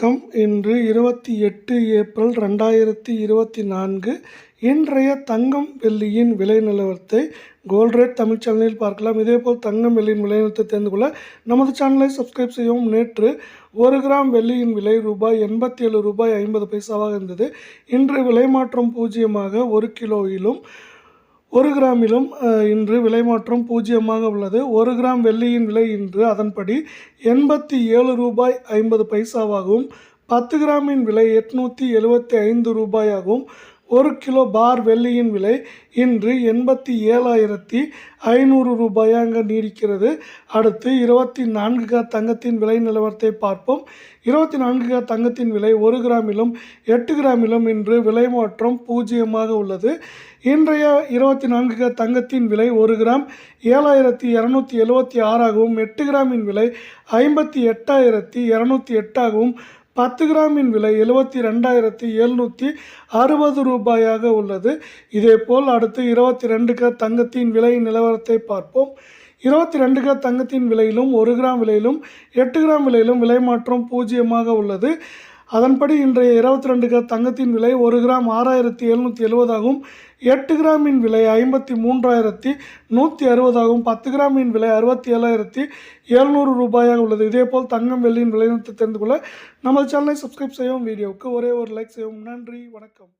வணக்கம். இன்று 28 ஏப்ரல் 2024. இன்றைய தங்கம் வெள்ளியின் விலை நிலவரத்தை கோல்ட் ரேட் தமிழ் சேனலில் பார்க்கலாம். இதேபோல் தங்கம் வெள்ளியின் விலை நிலவரத்தை தெரிந்து கொள்ள நமது சேனலை சப்ஸ்கிரைப் செய்யவும். நேற்று 1 கிராம் வெள்ளியின் விலை ரூபாய் 87.50 இருந்தது. இன்று விலை மாற்றம் பூஜ்ஜியமாக 1 கிலோவிலும் 1 கிராமிலும் இன்று விலை மாற்றம் பூஜ்ஜியமாக உள்ளது. 1 கிராம் வெள்ளியின் விலை இன்று அதன்படி 87 ரூபாய் 50 பைசாவாகவும் 10 கிராமின் விலை 875 ரூபாயாகவும் 1 கிலோ பார் வெள்ளியின் விலை இன்று 87,500 ரூபாயாக நீடிக்கிறது. அடுத்து 24 கிராம் தங்கத்தின் விலை நிலவரத்தை பார்ப்போம். 24 கிராம் தங்கத்தின் விலை 1 கிராமிலும் 8 கிராமிலும் இன்று விலை மாற்றம் பூஜ்ஜியமாக உள்ளது. இன்றைய 24 கிராம் தங்கத்தின் விலை 1 கிராம் 7,276ஆகவும் 8 கிராமின் விலை 58,208ஆகவும் 10 கிராமின் விலை 72,760 ரூபாயாக உள்ளது. இதேபோல் அடுத்து 22 கிராம் தங்கத்தின் விலை நிலவரத்தை பார்ப்போம். 22 கிராம் தங்கத்தின் விலையிலும் 1 கிராம் விலையிலும் 8 கிராம் விலையிலும் விலை மாற்றம் பூஜ்ஜியமாக உள்ளது. அதன்படி இன்றைய 22 கிராம் தங்கத்தின் விலை 1 கிராம் 6,770ஆகவும் 8 கிராமின் விலை 53,160ஆகவும் 10 கிராமின் விலை 67,700 ரூபாயாக உள்ளது. இதேபோல் தங்கம் வெள்ளியின் விலை தெரிந்து கொள்ள நமது சேனலை சப்ஸ்கிரைப் செய்யவும். வீடியோவுக்கு ஒரே ஒரு லைக் செய்யவும். நன்றி, வணக்கம்.